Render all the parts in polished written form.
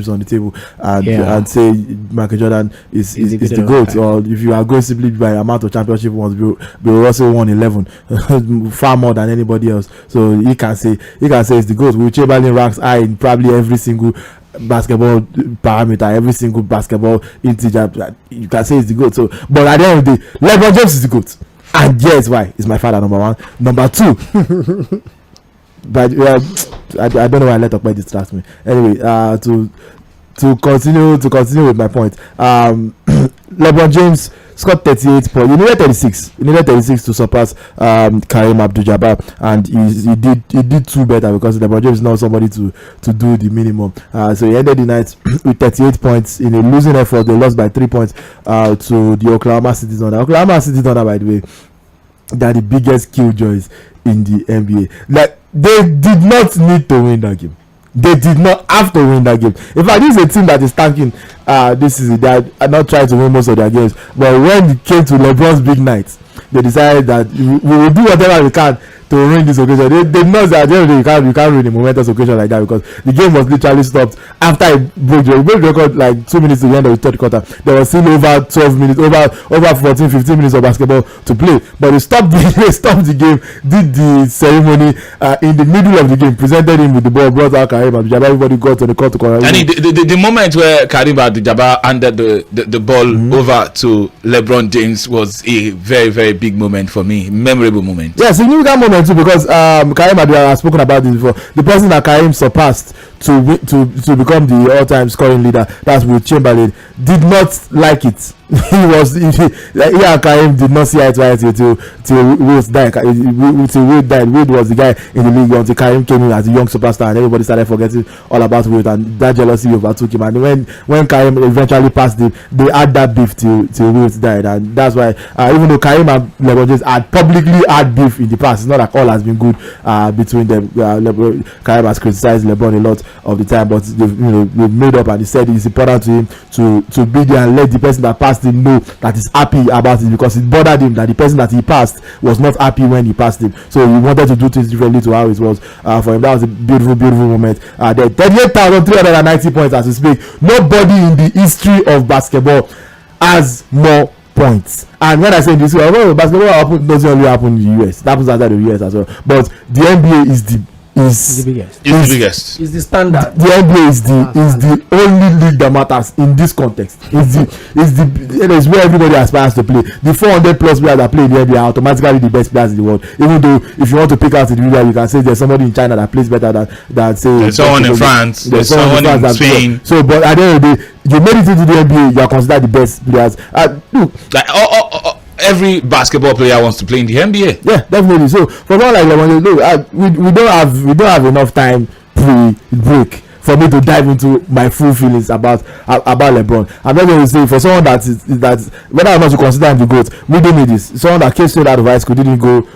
on the table and say Michael Jordan is the GOAT, or if you are going simply by amount of championship ones, Bill Russell won 11, far more than anybody else. So he can say it's the GOAT. Will Chamberlain ranks high in probably every single basketball parameter, every single basketball integer. You can say it's the GOAT. So, but at the end of the day, LeBron James is the GOAT, and yes, why? It's my father, number one. Number two. But I don't know why I let Okpe distract me. Anyway, to continue with my point, LeBron James scored 38 points. He needed 36. He needed 36 to surpass Kareem Abdul-Jabbar, and he did two better because LeBron James is not somebody to do the minimum. So he ended the night with 38 points in a losing effort. They lost by 3 points to the Oklahoma City Thunder. Oklahoma City Thunder, by the way, they are the biggest killjoys in the NBA. Like, they did not need to win that game. They did not have to win that game. In fact, this is a team that is tanking this season. They are not trying to win most of their games. But when it came to LeBron's big night, they decided that we will do whatever we can to win this occasion. They know that you can't win a momentous occasion like that, because the game was literally stopped after it broke the record like 2 minutes to the end of the third quarter. There was still over 12 minutes, over 14, 15 minutes of basketball to play. But they stopped the game, did the ceremony in the middle of the game, presented him with the ball, brought out Kareem Abdul-Jabbar. Everybody got on the court to corner. And the moment where Kareem Abdul-Jabbar handed the ball over to LeBron James was a very, very big moment for me, memorable moment. Yeah, significant moment too, because Kareem Abdul-Jabbar has spoken about this before. The person that Kareem surpassed to become the all-time scoring leader, that's Will Chamberlain, did not like it. Kareem did not see eye to eye till Wilt died. Till Wilt died. Wilt was the guy in the league until Kareem came in as a young superstar, and everybody started forgetting all about Wilt, and that jealousy overtook him. And when Kareem eventually passed him, they had that beef till Wilt died, and that's why even though Kareem and LeBron James had publicly had beef in the past, it's not like all has been good between them. Kareem has criticized LeBron a lot of the time, but they've made up, and he said it's important to him to be there and let the person that passed him know that he's happy about it, because it bothered him that the person that he passed was not happy when he passed him. So he wanted to do things differently to how it was for him. That was a beautiful moment. The 38,390 points as we speak. Nobody in the history of basketball has more points. And when I say this, basketball doesn't only happen in the US. It happens outside the US as well. But the NBA is the biggest. It's the biggest. It's the standard. The NBA is the only league that matters in this context. It is where everybody aspires to play. The 400 plus players that play in the NBA are automatically the best players in the world. Even though if you want to pick out individual, you can say there's somebody in China that plays better than say there's someone in France. There's someone in Spain. So, but at the end of the day, you made it into the NBA, you are considered the best players. Look, every basketball player wants to play in the NBA. Yeah, definitely. So for someone like LeBron, we don't have enough time pre-break for me to dive into my full feelings about LeBron. I'm not going to say for someone that whether or not you consider him the GOAT, we don't need this. Someone that came straight out of high school, didn't go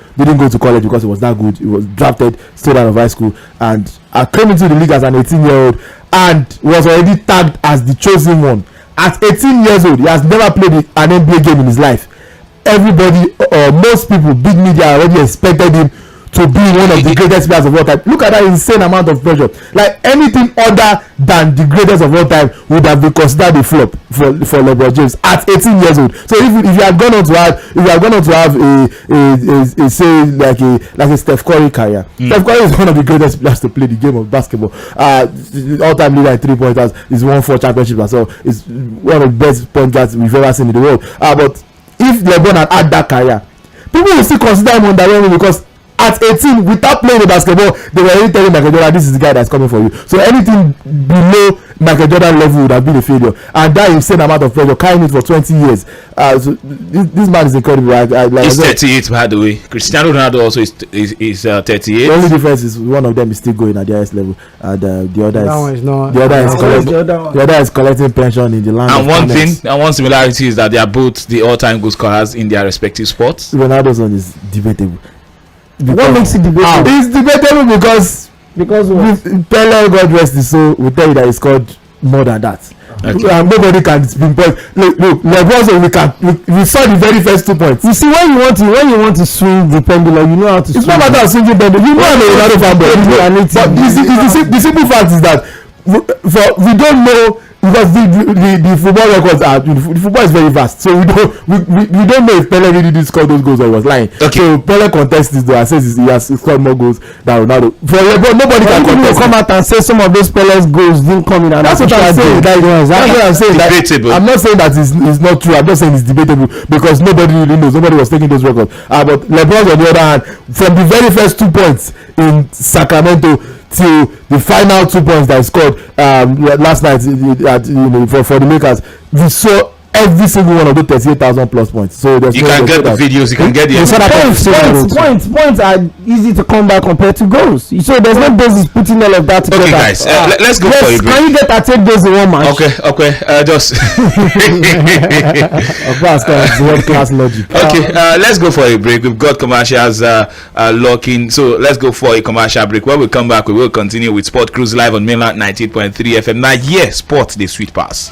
to college because he was that good. He was drafted straight out of high school, and I came into the league as an 18-year-old and was already tagged as the chosen one. At 18 years old, he has never played an NBA game in his life. Everybody, most people, big media already expected him to be one of the greatest players of all time. Look at that insane amount of pressure. Like anything other than the greatest of all time would have been considered a flop for LeBron James at 18 years old. So if you had gone on to have a say like a Steph Curry career, Steph Curry is one of the greatest players to play the game of basketball. All-time leader in 3-pointers. He's won 4 championships as well. He's one of the best point guards we've ever seen in the world. But if LeBron had that career, people will still consider him underwhelming, because at 18, without playing the basketball, they were already telling Michael Jordan, this is the guy that's coming for you. So anything below Michael Jordan level would have been a failure, and that insane amount of pressure, carrying it for 20 years. So this man is incredible. He's 38, by the way. Cristiano Ronaldo also is 38. The only difference is one of them is still going at the highest level, and the other is collecting pension in the land. And one similarity is that they are both the all-time goal scorers in their respective sports. Ronaldo's one is debatable. What makes it debatable? It's debatable because Pele, God rest his soul, will tell you that he scored more than that. Okay. And nobody can pinpoint. Look, LeBron, we saw the very first 2 points. You see, when you want to swing the pendulum, you know how to swing. It's not matter of swinging pendulum. You know I'm a Ronaldo fanboy. But the simple fact is that we don't know, because the football records are, the football is very vast, so we don't know if Pele really did score those goals or he was lying. Okay. So Pele contests this though and says he has scored more goals than Ronaldo. For LeBron, nobody can contest. Come out and say some of those Pele's goals didn't come in. And That's what I'm saying. That's what I'm saying. Debatable. I'm not saying that it's not true. I'm not saying it's debatable, because nobody really knows. Nobody was taking those records. But LeBron, on the other hand, from the very first 2 points in Sacramento till the final 2 points that he scored last night for the Lakers, we saw every single one of those 38,000 plus points. So there's You can get the videos, you can get the points are easy to come back compared to goals. So there's no basis putting all of that together. Okay, guys, let's go for a break. Can you get 38 goals in one match? Okay, just of course, it's world class logic. okay, let's go for a break. We've got commercials locking, so let's go for a commercial break. When we come back, we will continue with Sport Cruise live on Mainland 98.3 FM. Now, sport the sweet pass.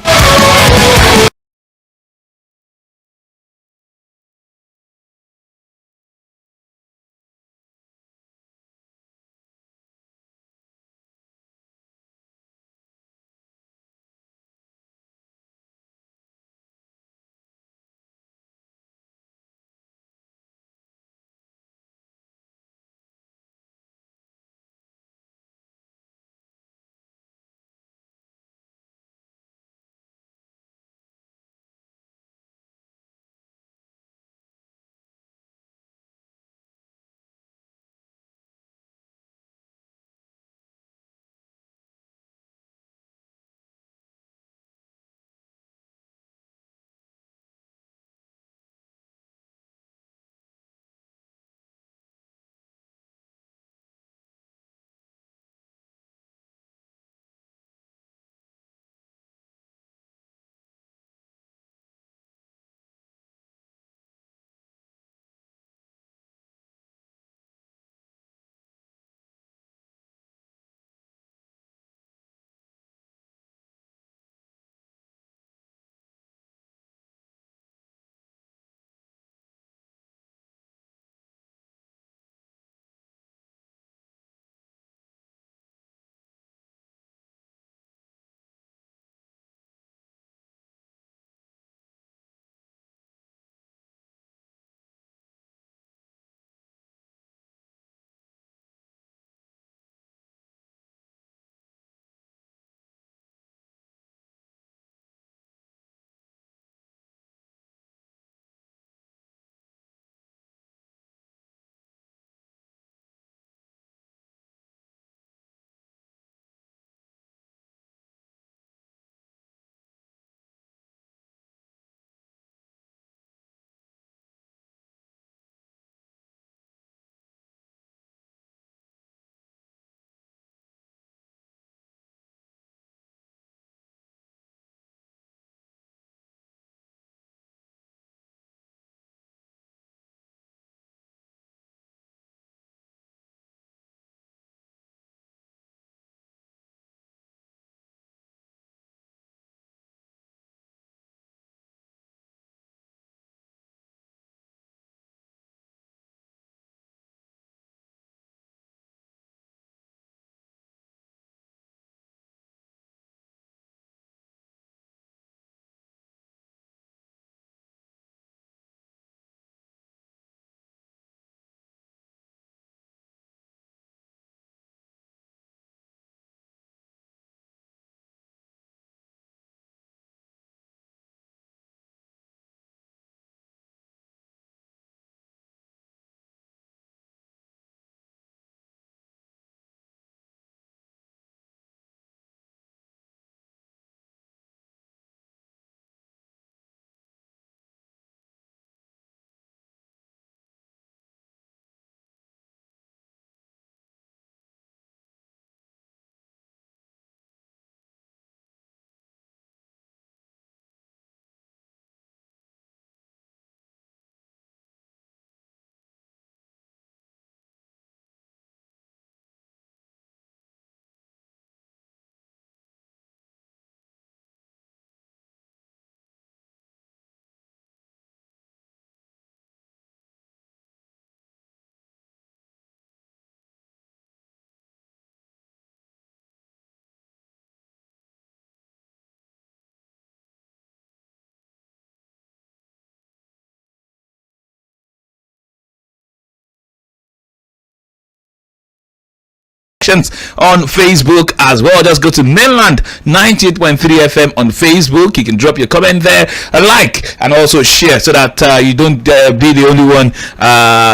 reactions on Facebook as well. Just go to Mainland 98.3 FM on Facebook. You can drop your comment there, like, and also share, so that you don't be the only one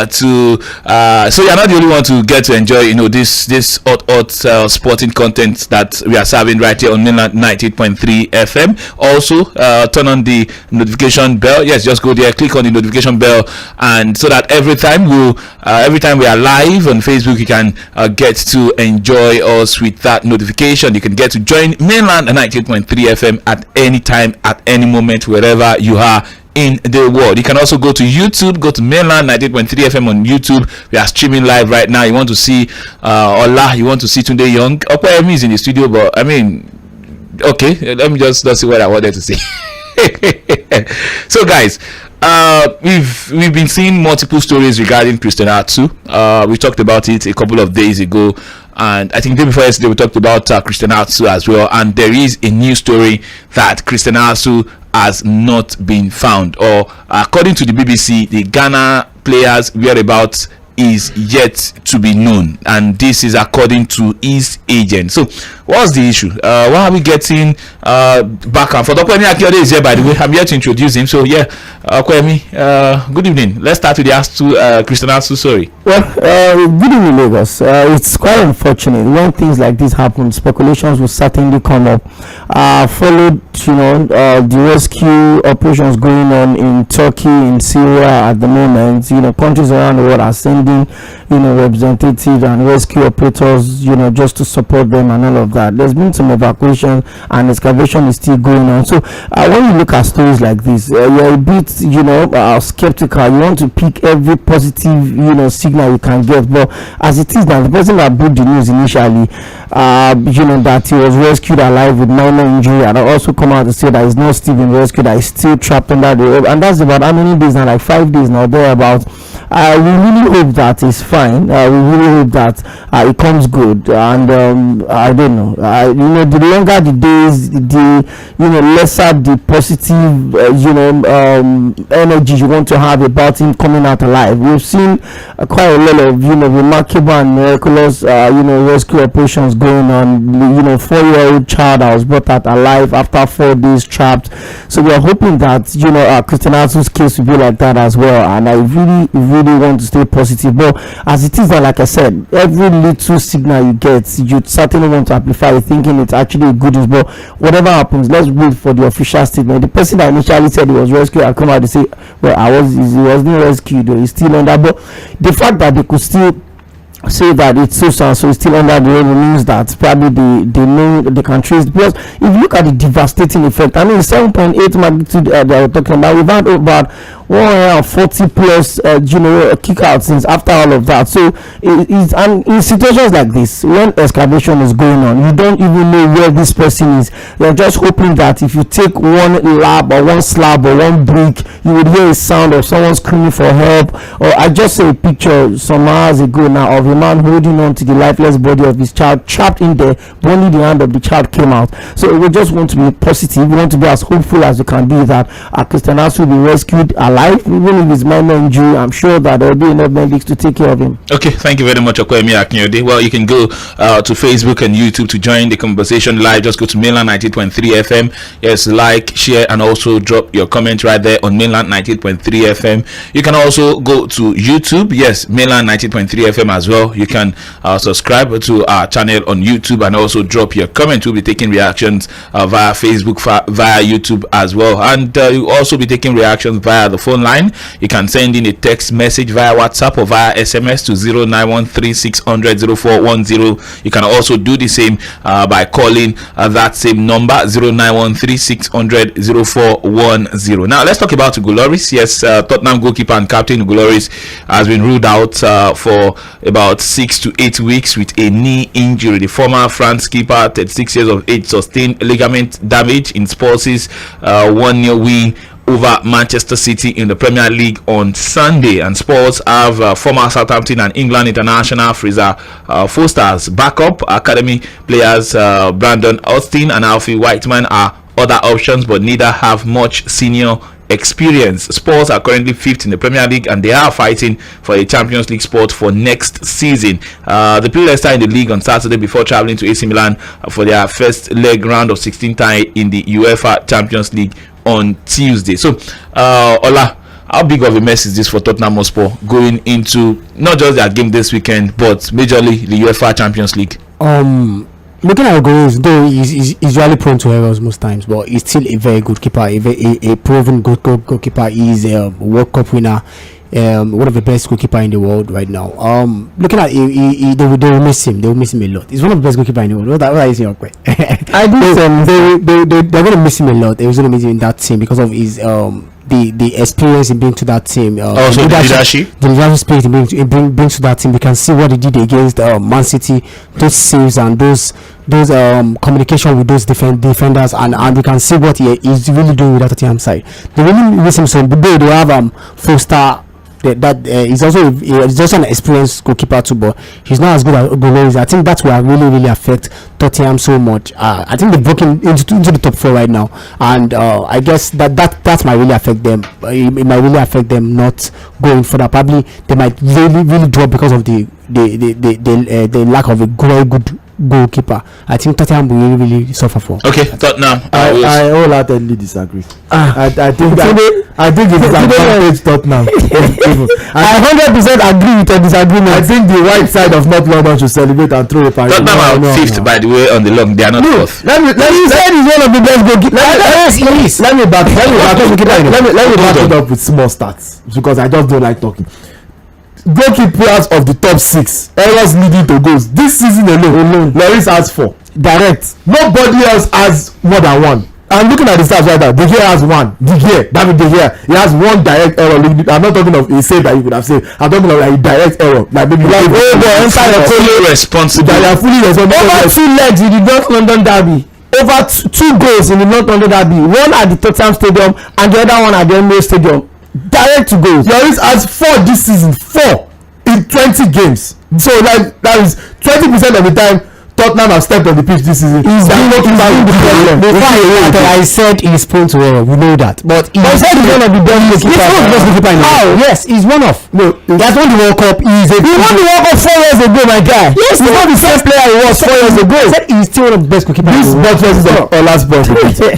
so you're not the only one to get to enjoy this hot sporting content that we are serving right here on Mainland 98.3 FM. Also turn on the notification bell. Yes, just go there, click on the notification bell, and so that every time we are live on Facebook, you can get to enjoy us with that notification. You can get to join Mainland 98.3 FM at any time, at any moment, wherever you are in the world. You can also go to YouTube, go to Mainland 98.3 FM on YouTube. We are streaming live right now. You want to see Ola, you want to see Tunde Young. Okwayemi is in the studio, but I mean, okay, let me just see what I wanted to say. So guys, we've been seeing multiple stories regarding Christian Atsu. We talked about it a couple of days ago, and I think the day before yesterday we talked about Christian Atsu as well. And there is a new story that Christian Atsu has not been found, or according to the BBC, the Ghana player's whereabouts is yet to be known, and this is according to his agent. So what's the issue? Why are we getting back and forth? Okwemi Akinode is here, by the way. I'm here to introduce him. So yeah, Okwemi, good evening. Let's start with the Christian Atsu story. Well, good evening, Lagos. It's quite unfortunate when things like this happen. Speculations will certainly come up. Followed, the rescue operations going on in Turkey, in Syria at the moment. Countries around the world are sending, representatives and rescue operators, just to support them and all of that. There's been some evacuation and excavation is still going on. So when you look at stories like this, you're a bit, skeptical. You want to pick every positive, signal you can get. But as it is now, the person that broke the news initially, that he was rescued alive with minor injury, and also come out to say that he's not still been rescued, that he's still trapped under the rope, and that's about how many days now? Like 5 days now, thereabout. We really hope that it's fine. We really hope that it comes good, and I don't know. The longer the days, the lesser the positive, energy you want to have about him coming out alive. We've seen quite a lot of remarkable and miraculous rescue operations going on. 4-year-old child that was brought out alive after 4 days trapped. So we are hoping that Christian Atsu's case will be like that as well. And I really want to stay positive. But as it is, like I said, every little signal you get, you certainly want to amplify it, thinking it's actually a good news. But whatever happens, let's wait for the official statement. The person that initially said he was rescued, I come out to say, well, he wasn't rescued, he's still under. But the fact that they could still say that it's so it's still under the railway means that probably they know they can trace, because if you look at the devastating effect, I mean 7.8 magnitude they were talking about, we've had about 140 plus kick out since after all of that. So in situations like this, when excavation is going on, you don't even know where this person is. You're just hoping that if you take one lab or one slab or one brick, you would hear a sound of someone screaming for help. Or I just saw a picture some hours ago now of a man holding on to the lifeless body of his child trapped in there, but only the hand of the child came out. So we just want to be positive. We want to be as hopeful as we can be that Christian Atsu will be rescued alive, even if it's minor injury. I'm sure that there will be enough medics to take care of him. Okay, thank you very much, Okwemi Akinode. Well, you can go to Facebook and YouTube to join the conversation live. Just go to Mainland 98.3 FM. Yes, like, share, and also drop your comment right there on Mainland 98.3 FM. You can also go to YouTube. Yes, Mainland 98.3 FM as well. You can subscribe to our channel on YouTube and also drop your comment. We'll be taking reactions via Facebook, via YouTube as well, and you'll also be taking reactions via the phone line. You can send in a text message via WhatsApp or via SMS to 0913-600-0410. You can also do the same by calling that same number 0913-600-0410. Now let's talk about Hugo Lloris. Yes, Tottenham goalkeeper and captain Hugo Lloris has been ruled out for about 6 to 8 weeks with a knee injury. The former France keeper, 36 years of age, sustained ligament damage in Spurs' 1-0 win over Manchester City in the Premier League on Sunday. And Spurs have former Southampton and England international Fraser Forster's backup. Academy players Brandon Austin and Alfie Whiteman are other options, but neither have much senior experience. Spurs are currently 5th in the Premier League, and they are fighting for a Champions League spot for next season. They play Leicester in the league on Saturday before traveling to AC Milan for their first leg round of 16 tie in the UEFA Champions League on Tuesday. So, Ola, how big of a mess is this for Tottenham Hotspur going into not just their game this weekend, but majorly the UEFA Champions League? Looking at goals, though he's usually prone to errors most times, but he's still a very good keeper, a proven good goalkeeper. He's a World Cup winner, one of the best goalkeeper in the world right now. Looking at they will miss him. They will miss him a lot. He's one of the best goalkeeper in the world. What are you saying, okay? I think they're going to miss him a lot. They're going to miss him in that team because of his the experience in being to that team. Also the leadership spirit he brings to that team. We can see what he did against Man City, those saves and those communication with those defenders, and we can see what he's really doing with that Tottenham side. They really miss him. So they have Foster. He's also an experienced goalkeeper too, but he's not as good as Gomez. I think that will really affect Tottenham so much. I think they've broken into the top 4 right now, and I guess that might really affect them. It might really affect them not going further. Probably they might really drop because of the lack of a very good goalkeeper. I think Tottenham will really suffer for. Okay, Tottenham. I wholeheartedly disagree. I think it is advantage Tottenham. I 100% agree with your disagreement. I think the white side of North London should celebrate and throw a party. Tottenham are 5th, by the way, on the log. They are not 4th. Let me say he's one of the best goalkeepers. Let me back it up with small stats, because I just don't like talking. Goalkeepers of the top 6 errors leading to goals this season alone. Lloris has 4 direct. Nobody else has more than 1. I'm looking at the stats right now. De Gea has 1. David De Gea, he has 1 direct error. I'm not talking of a save that you could have saved. I'm talking of a direct error, like maybe fully responsible. They are fully responsible. Over 2 legs in the North London derby. Over 2 goals in the North London derby. One at the Tottenham Stadium and the other one at the Emirates Stadium. Direct to goals. Lloris has 4 this season. 4 in 20 games. So that is 20% of the time Tottenham have stepped on the pitch this season. I said he's prone to error. We know that, but he's one of the best goalkeeper in the world. Yes, he's one of. No, he has won the World Cup. He won the World Cup 4 years ago, my guy. Yes, he's not the same player he was 4 years ago. I said he's still one of the best goalkeepers. This buttresses our last point,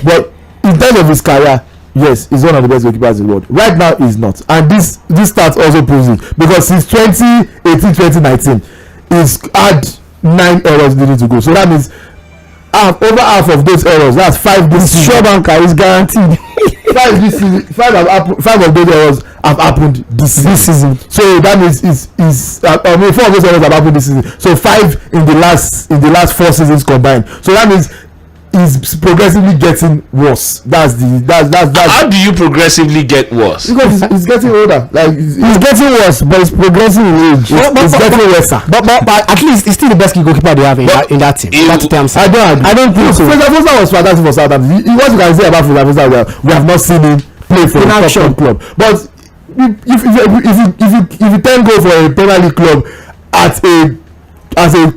but in terms of his career, yes, he's one of the best goalkeepers in the world. Right now, he's not, and this stat also proves it, because since 2018-2019, he's had 9 errors leading to goal. So that means over half of those errors, that's 5 this season. Sure banker is guaranteed. 5 this season. 5 of those errors have happened this season. So that means 4 of those errors have happened this season. So 5 in the last 4 seasons combined. So that means is progressively getting worse. That's how do you progressively get worse? Because he's getting older. Like he's getting worse, but it's progressing in age. It's getting worse. But at least it's still the best goalkeeper they have in that team. I don't think so. Fraser Forster was fantastic for Southampton. What you can say about Fraser Forster, we have not seen him play for a top club. But if you can go for a Premier League club at a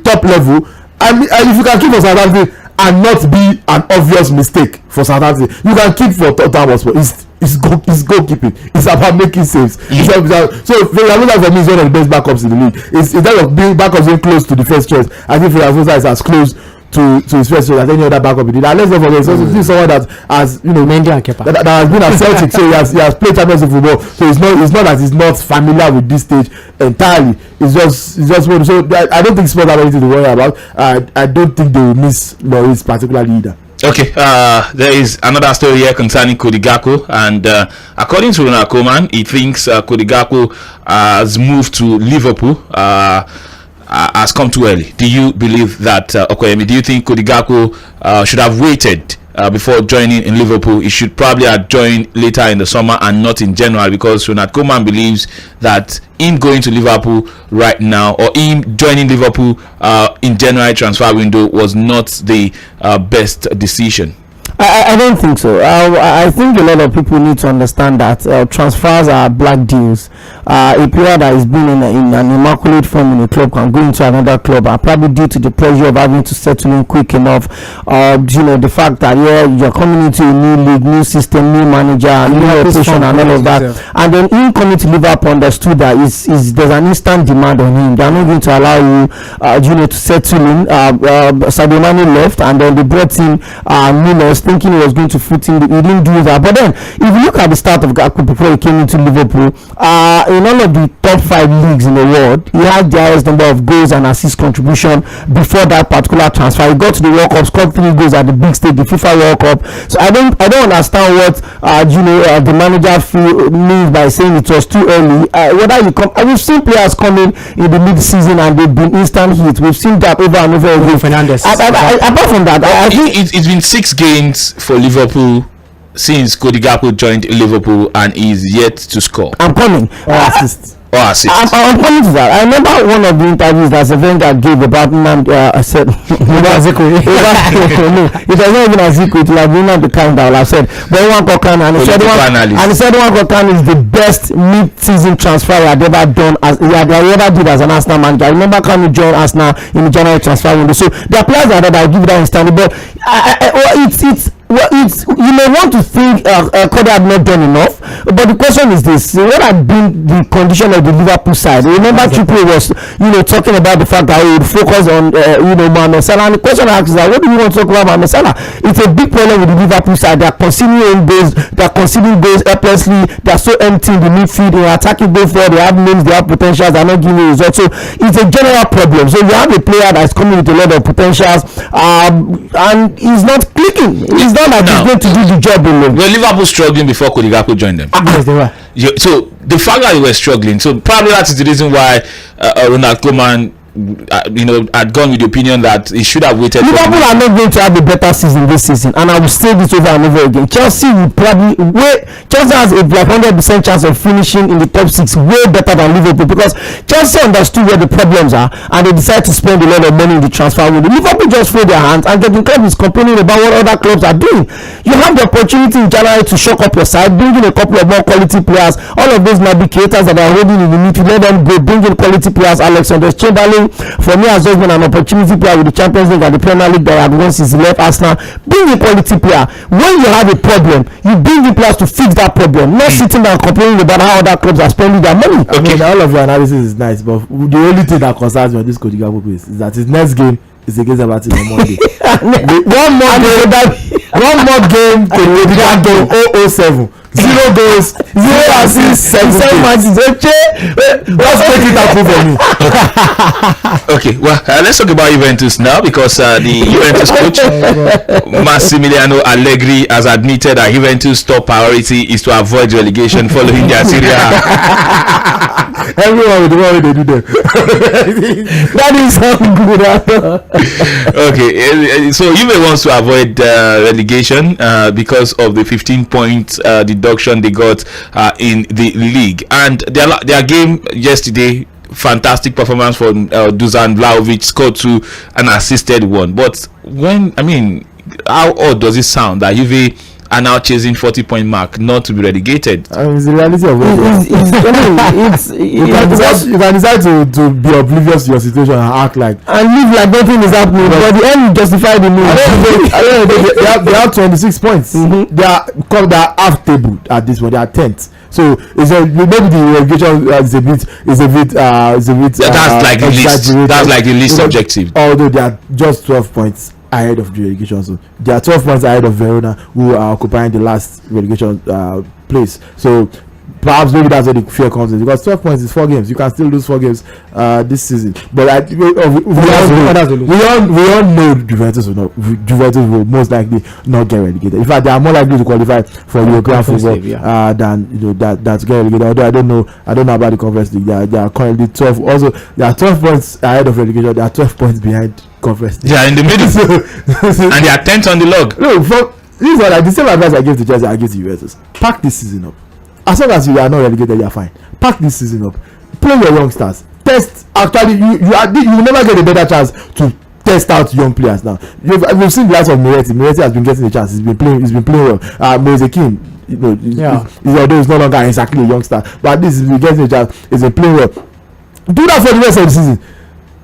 top level, and if you can keep for Southampton and not be an obvious mistake for Southampton, you can keep for Tottenham Hotspur. It's goalkeeping. It's about making saves. So Fraser for me is one of the best backups in the league. It's instead of being backups being close to the first choice, I think Fraser is as close to his first choice as any other backup he did. And let's not forget, he's someone that has, Mendy and Kepa that has been at Celtic, so he has played Champions League football. So it's not that he's not familiar with this stage entirely. It's just one. So I don't think Spurs have anything to worry about. I don't think they will miss Lloris particularly either. Okay, there is another story here concerning Cody Gakpo, and according to Ronald Koeman, he thinks Cody Gakpo has moved to Liverpool. Has come too early. Do you believe that, Okoyemi? Do you think Cody Gakpo should have waited before joining in Liverpool? He should probably have joined later in the summer and not in January, because Ronald Koeman believes that him going to Liverpool right now, or him joining Liverpool in January transfer window, was not the best decision. I don't think so. I think a lot of people need to understand that transfers are black deals. A player that has been in an immaculate form in a club can go into another club, and probably due to the pressure of having to settle in quick enough, the fact that you're coming into a new league, new system, new manager, new operation, and all of that, and then him coming to Liverpool understood that is there's an instant demand on him. They're not going to allow you, to settle in. Sadio Mane left, and then they brought in Nunes, thinking he was going to fit in. He didn't do that. But then, if you look at the start of Gakpo before he came into Liverpool, in all of the top 5 leagues in the world, he had the highest number of goals and assist contribution before that particular transfer. He got to the World Cup, scored 3 goals at the big stage, the FIFA World Cup. So I don't understand what the manager means by saying it was too early. Whether you come, we've seen players coming in the mid-season and they've been instant hits. We've seen that over and over again. Fernandes. Apart from that, I think it's been 6 games for Liverpool since Cody Gakpo joined Liverpool, and he's yet to score I'm coming. Assist. or assist. I'm coming to that. I remember one of the interviews that Wenger gave about I said Aziko. No, it was not even Aziko. It was one of the kind that I have said. But one Kokan, and he said one Kokan is the best mid-season transfer he had ever done he ever did as an Arsenal manager. I remember coming to join Arsenal in the January transfer window. So there are players that I give that instantly, but you may want to think Cody had not done enough, but the question is this: what had been the condition of the Liverpool side? Remember, Trippier was talking about the fact that he would focus on Mohamed Salah, and the question I ask is that what do you want to talk about Mohamed Salah? It's a big problem with the Liverpool side. They are conceding goals, they are conceding goals helplessly. They are so empty in the midfield. They are attacking both forward. They have names, they have potentials. They are not giving results. So it's a general problem. So you have a player that is coming with a lot of potentials, and he's not clicking. He's not like he's going to do the job alone. Were Liverpool struggling before Cody Gakpo joined them? Yes, they were. So the fact that they were struggling, so probably that is the reason why Ronald Koeman had gone with the opinion that he should have waited. Liverpool are not going to have a better season this season, and I will say this over and over again. Chelsea will probably Chelsea has a 100% chance of finishing in the top 6 way better than Liverpool, because Chelsea understood where the problems are and they decided to spend a lot of money in the transfer window. Liverpool just throw their hands, and Jurgen Klopp is complaining about what other clubs are doing. You have the opportunity in January to shock up your side, bring in a couple of more quality players. All of those might be creators that are holding in the midfield. Let them go, bring in quality players. Alexander Chamberlain, for me, has just been an opportunity player with the Champions League and the Premier League that had won since he left Arsenal. Bring a quality player. When you have a problem, you bring the players to fix that problem, not sitting there complaining about how other clubs are spending their money. I mean, all of your analysis is nice, but the only thing that concerns me on this Cody Gakpo is that his next game is against Everton on Monday. one more game to Cody Gakpo 007. 0 goals, 0 assists, 7 matches. Let's take it up for me. Okay, well, let's talk about Juventus now, because the Juventus coach Massimiliano Allegri has admitted that Juventus' top priority is to avoid relegation following their Serie A. Everyone with the way they do them. That is so good. Okay, so Juve wants to avoid relegation because of the 15 points deduction they got in the league, and their game yesterday, fantastic performance from Dusan Vlahovic, scored 2 and assisted 1. But how odd does it sound that Juve are now chasing 40-point mark not to be relegated? It's the reality of it. You can decide to be oblivious to your situation and act like and live like nothing is happening, but the end you justify the move. They have 26 points. Mm-hmm. They are half table at this point. They are 10th. So maybe the relegation is a bit that's like the least objective. Although they are just 12 points ahead of the relegation zone. They are 12 points ahead of Verona, who are occupying the last relegation place. So perhaps maybe that's where the fear comes in, because 12 points is 4 games. You can still lose 4 games this season. But we all know Juventus will most likely not get relegated. In fact, they are more likely to qualify for European football than that to get relegated. Although I don't know about the Conference League. They are currently 12. Also, they are 12 points ahead of relegation. They are 12 points behind Conference League. They are in the middle, and they are 10th on the log. No, this is like the same advice I gave to Chelsea. I give to Juventus. Pack this season up. As long as you are not relegated, you are fine. Pack this season up. Play your youngsters. Test. Actually, you will never get a better chance to test out young players now. We've seen the likes of Moretti. Moretti has been getting a chance. He's been playing well. Moise Kean, although he's no longer exactly a youngster, but at least he's been getting a chance. He's been playing well. Do that for the rest of the season.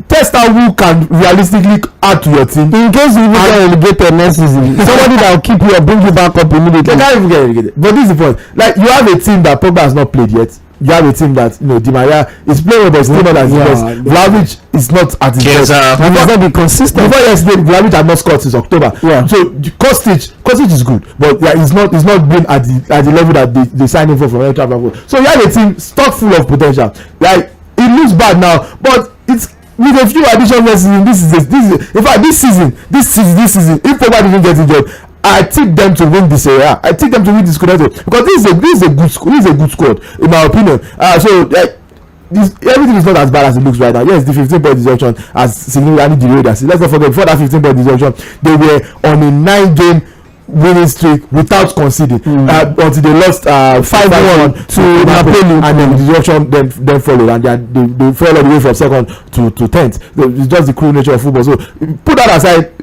Test out who can realistically add to your team in case you get relegated next season. Somebody that will keep you or bring you back up immediately. They can't even get relegated. But this is the point. Like, you have a team that Pogba has not played yet. You have a team that Di Maria is playing well, but still not at his best. Vlahovic is not at his best. He must not be consistent. Before yesterday, Vlahovic had not scored since October. Yeah. So Kostic is good, but he's not been at the level that they signed him for from Travel. So you have a team stock full of potential. Like, it looks bad now, but it's with a few additions next season. This season, if Pogba didn't get injured, I take them to win this area. I take them to win this Scudetto because this is a good squad in my opinion. Everything is not as bad as it looks right now. Yes, the 15-point deduction has significantly delayed us. Let's not forget, before that 15-point deduction, they were on a 9-game winning streak without conceding until they lost 5-1 to Napoli, and then the deduction then followed, and they fell all the way from second to 10th. It's just the cruel nature of football. So put that aside.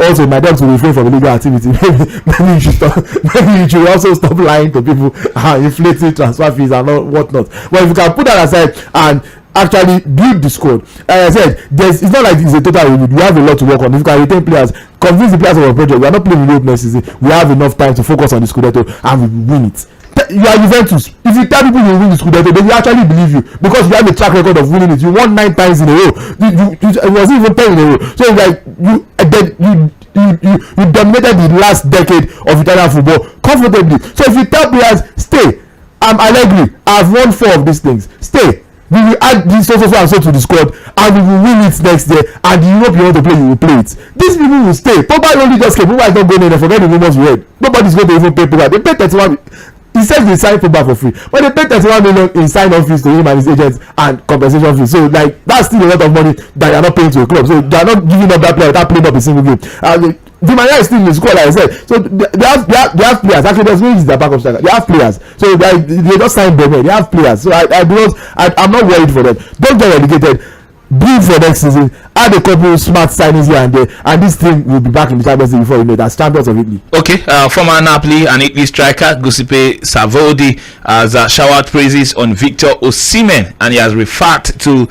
Also, my dad to refrain from illegal activity. Maybe you should also stop lying to people and inflating transfer fees and whatnot. But if you can put that aside and actually build the squad, as I said, it's not like it's a total rebuild. We have a lot to work on. If you can retain players, convince the players of our project, we are not playing with next season. We have enough time to focus on the Scudetto and we win it. You are Juventus. If you tell people you win the Scudetto, they will actually believe you because you have a track record of winning it. You won 9 times in a row. It wasn't even 10 in a row. So it's like you dominated the last decade of Italian football comfortably. So if you tell players stay, Allegri, I've won 4 of these things. Stay. We will add this so and so to the squad, and we will win it next year. And the Europe you want to play, you will play it. These people will stay. Pogba only just came. Pogba is not going in there. Forget the rumors we heard. Nobody's going to even pay Pogba. They paid 31. He says they signed Pogba for free, but they paid 31 million in sign-on fees to him and his agents and compensation fees. So like that's still a lot of money that they are not paying to a club. So they are not giving up that player without playing up a single game. Di Maria is still in the squad, like I said. So they have players. Actually, there's no their backup striker. They have players. So they just signed Bremen. They have players. So I'm not worried for them. Don't get relegated. Build for next season. Add a couple smart signings here and there, and this team will be back in the Champions League before you know it, as champions of Italy. Okay, former Napoli and Italy striker Giuseppe Savoldi has showered praises on Victor Osimhen, and he has referred to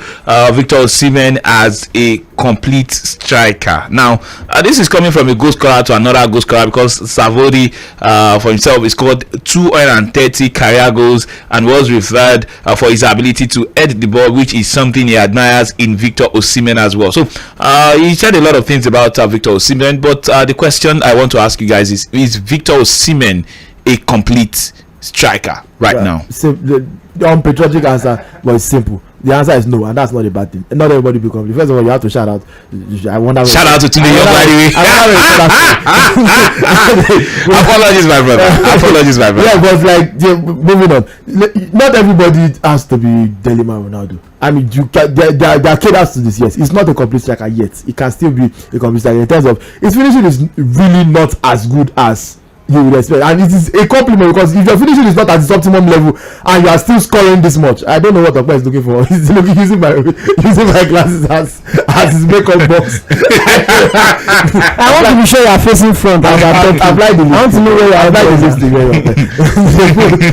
Victor Osimhen as a complete striker. Now, this is coming from a goal scorer to another goal scorer, because Savoldi for himself is scored 230 career goals and was referred for his ability to head the ball, which is something he admires in Victor Osimhen as well. So he said a lot of things about Victor Osimhen, but the question I want to ask you guys is Victor Osimhen a complete striker right now? So the unpatriotic answer was simple. The answer is no, and that's not a bad thing. Not everybody will complete. First of all, you have to shout out. I wonder. Shout out to Tunde Young, by the way. Apologies, my brother. Yeah, but like moving on. Not everybody has to be Delima Ronaldo. I mean, there are cadres to this. Yes, it's not a complete striker yet. It can still be a complete striker in terms of his finishing is really not as good as you would expect, and it is a compliment, because if your finishing is not at its optimum level and you are still scoring this much, I don't know what Okpa is looking for. He's using my glasses as his makeup box. I want to be sure you are facing front. I want to know where you are. Listening.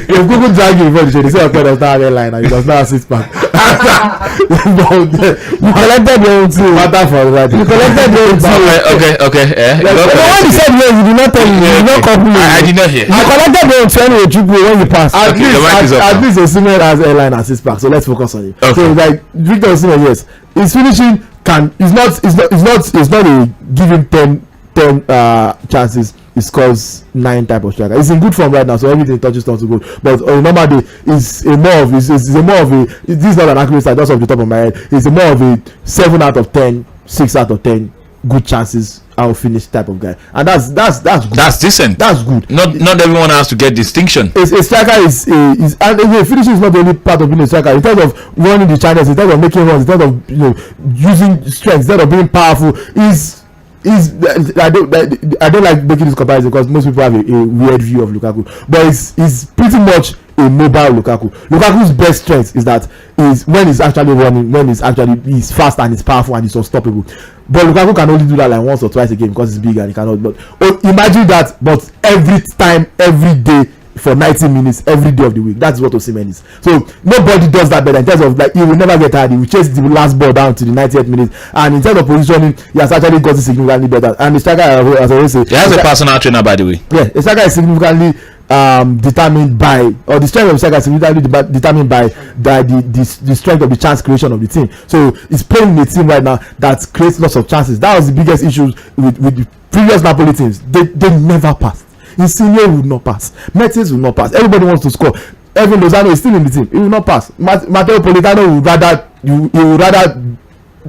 If Google drag you before the show, they say Okpa does not have a line and he does not have 6-pack. You collected your own too. Matter for that. You collected your own too. Okay. The one you said yes, you did not tell me. You did not compliment. I did not hear. You collected your own 20 triple when you passed. At least Osimhen has a line and 6-pack, so let's focus on it. Okay. So like Victor Osimhen, yes, his finishing is not a given 10 chances. He scores 9 type of striker. He's in good form right now, so everything touches down to good. But on a normal day, it's a more of a. This is not an accurate stat, just off the top of my head. It's a more of a 7 out of 10, 6 out of 10 good chances I'll finish type of guy, and that's good. That's decent. That's good. Not everyone has to get distinction. A striker is and finishing is not the only part of being a striker. In terms of running the channels, in terms of making runs, in terms of using strength, instead of being powerful, I don't like making this comparison because most people have a weird view of Lukaku, but it's pretty much a mobile Lukaku. Lukaku's best strength is that is when he's actually running, when he's fast and he's powerful and he's unstoppable. But Lukaku can only do that like once or twice a game because he's big and he cannot. But imagine that, but every time, every day, for 90 minutes every day of the week. That's what Osimhen is. So nobody does that better in terms of, like, he will never get tired. He will chase the last ball down to the 90th minute, and in terms of positioning, he has actually gotten significantly better. And the striker, as I always say, he has a personal trainer, by the way. Yeah, the striker is significantly determined by, or the strength of the striker is significantly determined by the strength of the chance creation of the team. So he's playing in a team right now that creates lots of chances. That was the biggest issue with the previous Napoli teams. They never passed. Insigne would not pass. Mertens will not pass. Everybody wants to score. Even Lozano is still in the team. He will not pass. Matteo Politano would rather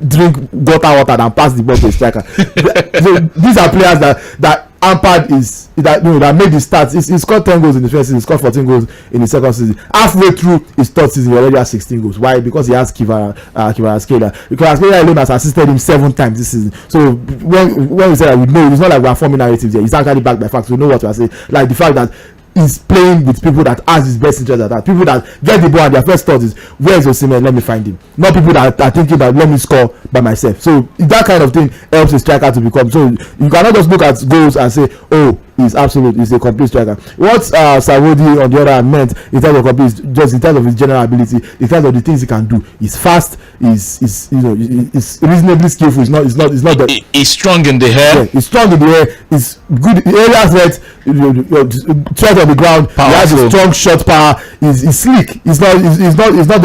drink water than pass the ball to a striker. So these are players that Ampad that made the stats. He scored 10 goals in the first season. He scored 14 goals in the second season. Halfway through his third season, he already has 16 goals. Why? Because he has Kvaratskhelia. Because Kvaratskhelia alone has assisted him 7 times this season. So when we say that, we know it's not like we are forming narratives here. It's actually backed by facts. We know what we are saying. Like the fact that he's playing with people that has his best interest at that. People that get the ball and their first thought is, where's Osimhen? Let me find him. Not people that are thinking that let me score by myself. So that kind of thing helps a striker to become. So you cannot just look at goals and say, oh, he's a complete striker. What Sarwodi on the other hand meant in terms of complete is just in terms of his general ability, in terms of the things he can do. He's fast. He's reasonably skillful. He's strong in the hair. Yeah, he's strong in the air. He's good area threat. Threat on the ground. Powerful. He has a strong shot power. He's slick. He's not just he's not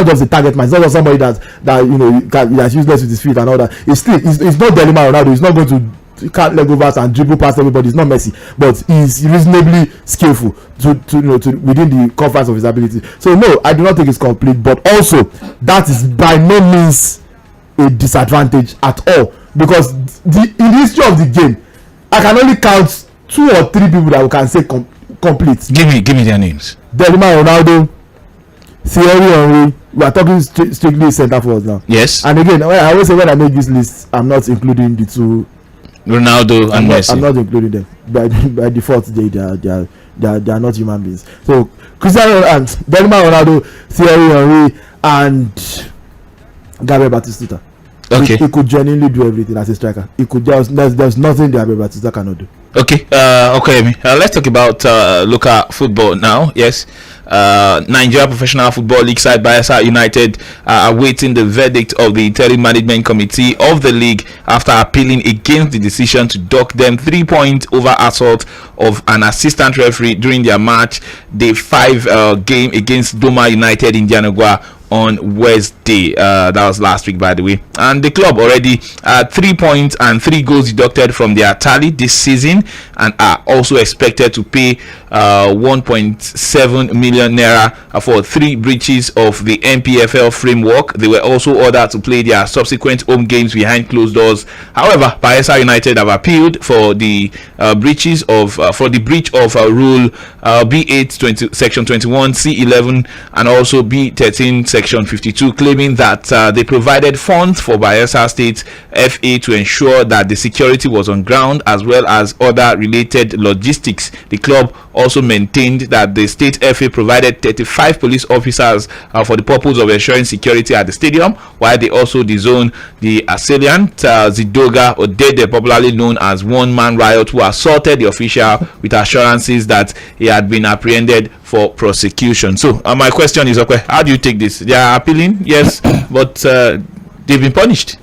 just a target man. He's not just somebody that's useless with his feet and all that. He's slick. He's not Delima Ronaldo. He's not going to can't leg overs and dribble past everybody. He's not Messi, but he's reasonably skillful to within the confines of his ability. So no, I do not think it's complete, but also that is by no means a disadvantage at all, because in the history of the game, I can only count 2 or 3 people that we can say complete. Give me their names. Delima Ronaldo, Thierry Henry. We are talking strictly centre forwards now. Yes. And again, I always say when I make this list, I'm not including the 2. Ronaldo and Messi. I'm not including them. By default, they are not human beings. So Cristiano and Delima Ronaldo, Thierry Henry, and Gabriel Batistuta. Okay. He could genuinely do everything as a striker. He could just there's nothing Gabriel Batistuta cannot do. Okay. Let's talk about local football now. Yes. Nigeria Professional Football League side Bayelsa United are awaiting the verdict of the interim management committee of the league after appealing against the decision to dock them 3 points over assault of an assistant referee during their match day 5 game against Doma United in Yanagwa on Wednesday. That was last week, by the way. And the club already 3 points and 3 goals deducted from their tally this season, and are also expected to pay 1.7 million naira for 3 breaches of the NPFL framework. They were also ordered to play their subsequent home games behind closed doors. However, Bayelsa United have appealed for the breaches of for the breach of Rule B8 Section 21 C11 and also B13 Section 52, claiming that they provided funds for Bayelsa State FA to ensure that the security was on ground as well as other related logistics. The club also maintained that the state FA provided 35 police officers for the purpose of ensuring security at the stadium, while they also disowned the assailant Zidoga Odede, popularly known as One Man Riot, who assaulted the official with assurances that he had been apprehended for prosecution. So my question is, okay, how do you take this? They are appealing, yes, but they've been punished.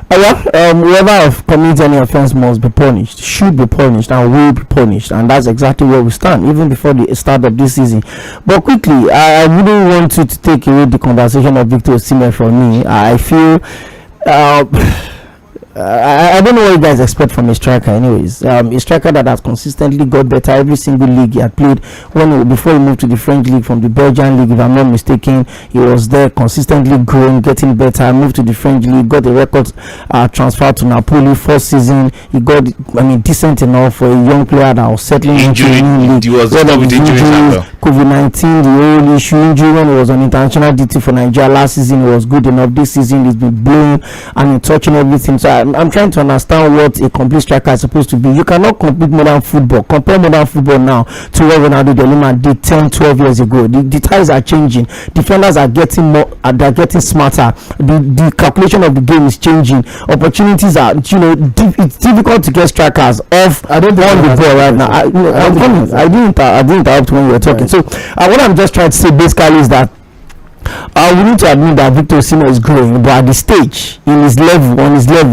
Whoever have committed any offense must be punished, should be punished, and will be punished, and that's exactly where we stand, even before the start of this season. But quickly, I wouldn't want you to take away the conversation of Victor Osimhen from me. I feel I don't know what you guys expect from a striker anyways. A striker that has consistently got better every single league he had played before he moved to the French league from the Belgian league, if I'm not mistaken. He was there consistently growing, getting better, moved to the French league, got a record transfer to Napoli first season. He got decent enough for a young player that was settling into a new league. He was with injuries as well. COVID-19, the whole issue, injury when he was on international duty for Nigeria last season, it was good enough. This season he's been blown and touching everything. So I'm trying to understand what a complete striker is supposed to be. You cannot compete modern football. Compare modern football now to what Ronaldo de Lima did 10-12 years ago. The times are changing. Defenders are getting more, they're getting smarter. The calculation of the game is changing. Opportunities are, it's difficult to get strikers off on the ball right now. I didn't interrupt when you were talking. So what I'm just trying to say basically is that we need to admit that Victor Osimhen is growing, but at the stage, on his level,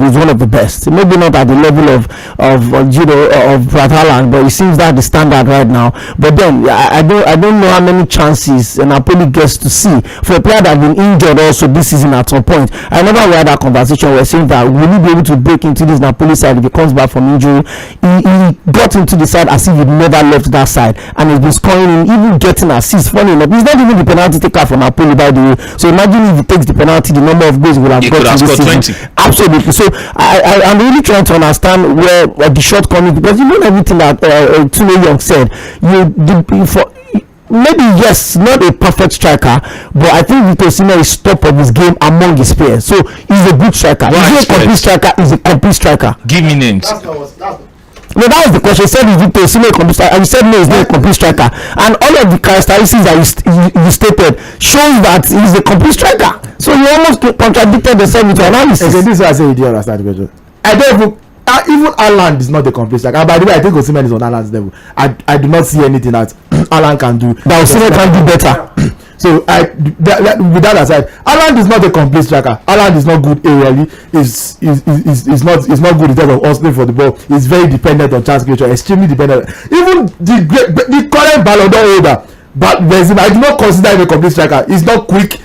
he's one of the best. Maybe not at the level of Brad Haaland, but it seems that the standard right now. But then I don't know how many chances Napoli gets to see for a player that has been injured also this season at some point. I remember we had that conversation. We were saying that will he be able to break into this Napoli side if he comes back from injury? He got into the side as if he'd never left that side, and he's been scoring in, even getting assists. Funny enough, he's not even the penalty taker for Napoli, by the way. So imagine if he takes the penalty, the number of goals he would have got this season. 20. Absolutely. So I'm really trying to understand where the shortcomings, because everything that Tune Young said, maybe yes, not a perfect striker, but I think Victor Osimhen is top of his game among his peers. So he's a good striker. He's a complete striker. He's a complete striker. Give me names. No, that was the question. You said is Victor Osimhen a complete striker, and you said no, he's not a complete striker. And all of the characteristics that you stated shows that he's a complete striker. So you almost contradicted yourself with your analysis. Okay, this is why I say you didn't understand the question. I don't even Haaland is not a complete striker. And by the way, I think Osimhen is on Haaland's level. I do not see anything that Haaland can do that Osimhen can do better. So with that aside, Haaland is not a complete striker. Haaland is not good aerially. Is not good in terms of hustling for the ball. He's very dependent on chance creation. Extremely dependent. Even the current Ballon d'Or holder, but Benzema, I do not consider him a complete striker. He's not quick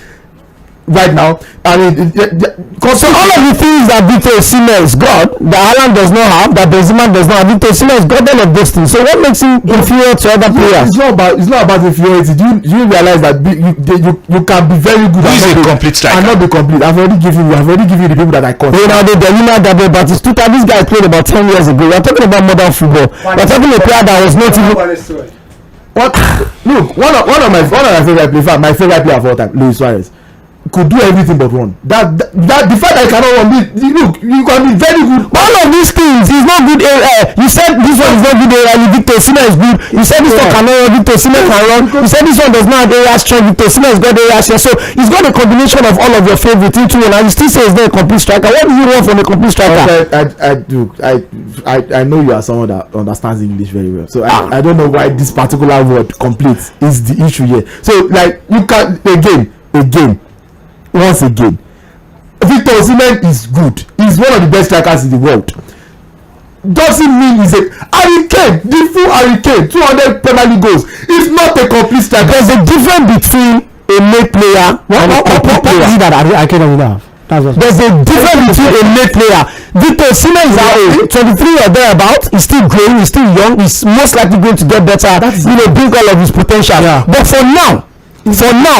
right now. I mean, so all of the things that Victor Osimhen has got, that Haaland does not have, that Benzema does not have, Victor Osimhen has got all of those things. So what makes him inferior to other players? It's not about inferiority. Do you realize that you can be very good and complete striker and not be complete? I've already given you the people that I call. Ronaldo de Lima, Gabriel Batistuta. This guy played about 10 years ago. We're talking about modern football. We're talking a player that was not even. What? Look, one of my favorite players, my favorite player of all time, Luis Suarez, could do everything but run. That the fact that he cannot run, look, you can be very good. All of these things, he's not good. You said this one is not good area. Victor Osimhen is good. You said this one cannot run. Victor Osimhen can run. You said this one does not have area strength. Victor Osimhen has got area strength. So he's got a combination of all of your favorite into one. And you still say he's not a complete striker. What do you want from a complete striker? I know you are someone that understands English very well. So I don't know why this particular word complete is the issue here. So like you can once again, Victor Osimhen is good. He's one of the best strikers in the world. Doesn't mean he's a Harry Kane, the full Harry Kane, 200 Premier League goals. He's not a complete striker. There's a difference between a late player and a complete player. What is that I can't have? There's a difference between a late player. Victor Osimhen is now 23 or thereabout. He's still growing. He's still young. He's most likely going to get better. Bring all of his potential. Yeah. But for now,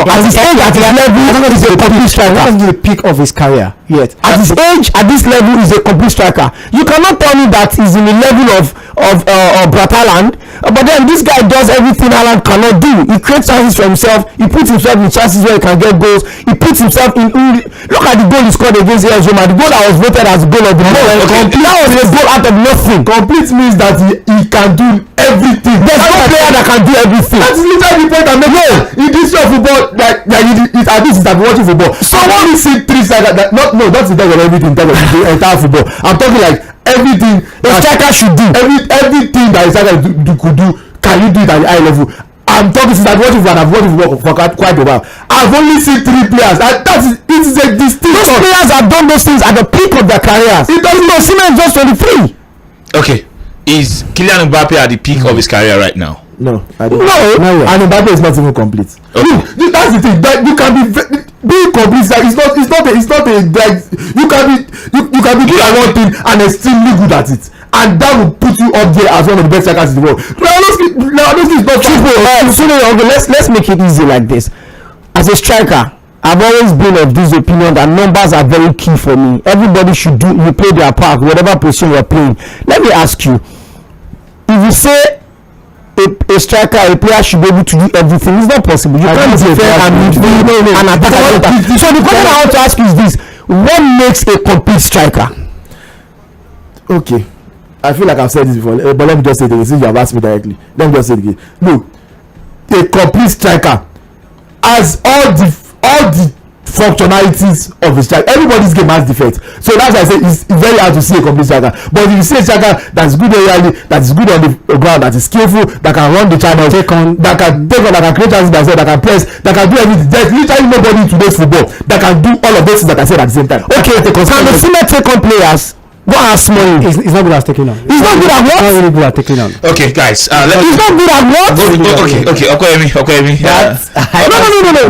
at his age, at his level, he's a complete striker. That's the peak of his career yet. At his age, at this level, he's a complete striker. You cannot tell me that he's in the level of Brad Haaland, but then this guy does everything Haaland cannot do. He creates chances for himself. He puts himself in chances where he can get goals. He puts himself in. Look at the goal he scored against AS Roma. The goal that was voted as the goal of the match. That was a goal out of nothing. Complete means that he can do everything. There's no player that can do everything. That's literally the point I'm making. In this show of football, like at least it's like watching football. So when we see three strikers, not in terms of everything, in terms of the entire football. I'm talking like everything the striker should do. Everything that a striker could do, can you do it at the high level? I'm talking since I've watched football for quite a while. I've only seen 3 players, and it is a distinct. Those players have done those things at the peak of their careers. It doesn't know. Osimhen just 23. Okay, is Kylian Mbappe at the peak of his career right now? No, I don't. No, and Mbappe is not even complete. Okay. That's the thing. That you can be complete. Like it's not a like you can be good at one thing and extremely good at it, and that will put you up there as one of the best strikers in the world. Lewandowski is not triple. Let's make it easy like this. As a striker, I've always been of this opinion that numbers are very key for me. Everybody should play their part, whatever position you're playing. Let me ask you, if you say a striker, a player should be able to do everything. It's not possible. You can't defend and midfield and attack. So the question I want to ask you is this: what makes a complete striker? Okay, I feel like I've said this before, but let me just say it again since you have asked me directly. Let me just say it again. Look, a complete striker has all the functionalities of a striker. Everybody's game has defects, so that's why I say it's very hard to see a complete striker. But if you see a striker that's good aerially, that is good on the ground, that is skillful, that can run the channel, that can create chances themselves, that can press, that can do everything. There's literally nobody in today's football that can do all of those things that I said at the same time. Okay, can the senior take on players? Go ask money. He's not good at taking on. He's not good at what? Not really good at taking on. Okay, guys. He's not good at what? Okay. Okoyemi. No.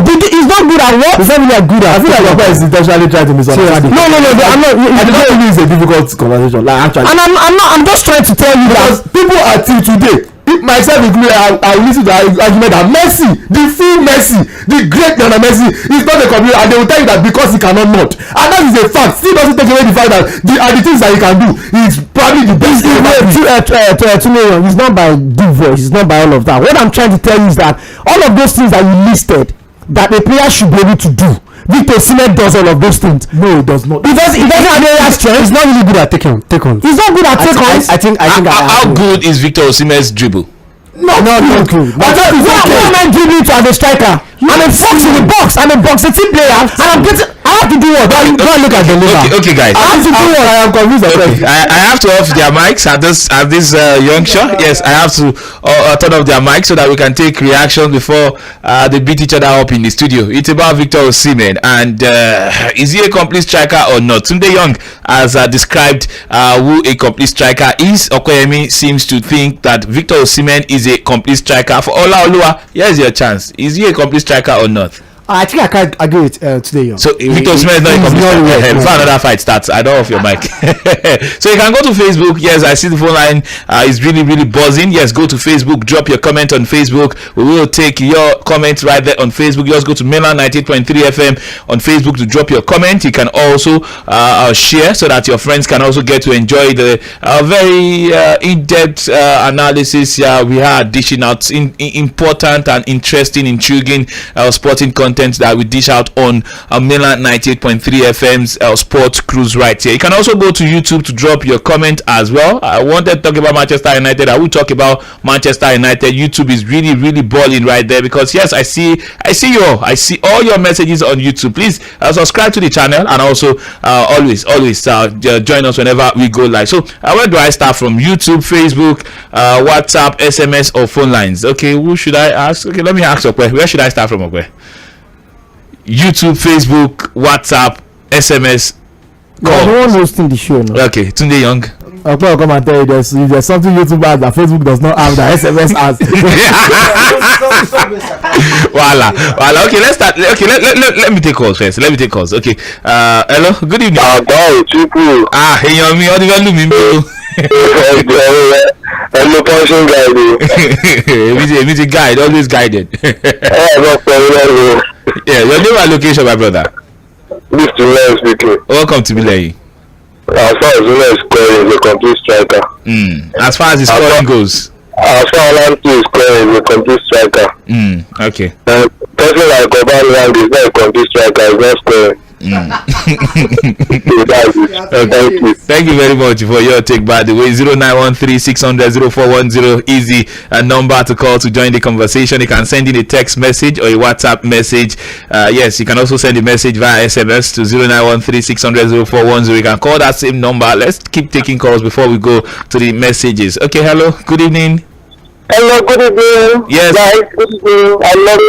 He's not good at what? He's not really good at. I feel like your guy is intentionally trying to misunderstand. No. I'm not. I don't really is a difficult conversation. Like actually. And I'm just trying to tell you that people are till today. Myself included, I listen to the argument that Messi, the full Messi, the great Lionel Messi is not a computer, and they will tell you that because he cannot nod, and that is a fact. Still doesn't take away the fact that the things that he can do, he's probably the best. It's not by good voice, it's not by all of that. What I'm trying to tell you is that all of those things that you listed, that a player should be able to do, Victor Osimhen does all of those things. No, he does not. He doesn't have any strength. He's not really good at take on. He's not good at take on. I think. How good is Victor Osimhen's dribble? Not good. What am I dribbling to as a striker? I'm a fox in the box. I'm a box-a-team player, and I have to do what? Go and look at the liver. Okay, guys. I have to do what? I am confused. Okay. I have to off their mics at this juncture. Yes, I have to turn off their mics so that we can take reactions before they beat each other up in the studio. It's about Victor Osimhen, and is he a complete striker or not? Tunde Young has described who a complete striker is. Okoyemi seems to think that Victor Osimhen is a complete striker. For Olaoluwa, here's your chance. Is he a complete striker or not? I think I can't agree with Tunde Young. So Victor Osimhen is not a complete striker. Before another fight starts, I don't off your mic. So you can go to Facebook. Yes, I see the phone line is really buzzing. Yes, go to Facebook, drop your comment on Facebook. We will take your comments right there on Facebook. Just go to Mainland 98.3 FM on Facebook to drop your comment. You can also share so that your friends can also get to enjoy the very in-depth analysis we are dishing out important and interesting, intriguing sporting content that we dish out on Mainland 98.3 FM's Sports Cruise right here. You can also go to YouTube to drop your comment as well. I wanted to talk about Manchester United. I will talk about Manchester United. YouTube is really balling right there because yes, I see all your messages on YouTube. Please subscribe to the channel and also always join us whenever we go live. So where do I start from? YouTube, Facebook, WhatsApp, SMS, or phone lines? Okay, who should I ask? Okay, let me ask Okwe. Where should I start from, Okwe? YouTube, Facebook, WhatsApp, SMS, call. No one hosting the show now. Okay, Tunde Young. I'll come and tell you this. If there's something YouTube has that Facebook does not have, that SMS has. Voila. Okay, let's start. Okay, let me take calls first. Okay. Hello. Good evening. Hey, me. How do you do me? Hello, person guide. Me guide, always guided. Yeah, your name and location, my brother. Mr. Lane speaking. Welcome to Bileyi. As far as Lane scoring is a complete striker. As far as the scoring goes. As far as Lane is scoring is a complete striker. Okay. Person like Oban Lang is not a complete striker, is not scoring. Thank you very much for your take. By the way, 0913-600-0410 easy number to call to join the conversation. You can send in a text message or a WhatsApp message. Yes, you can also send a message via SMS to 0913-600-0410. You can call that same number. Let's keep taking calls before we go to the messages. Okay, hello, good evening. Hello, good evening. Yes. Guys, good evening. I love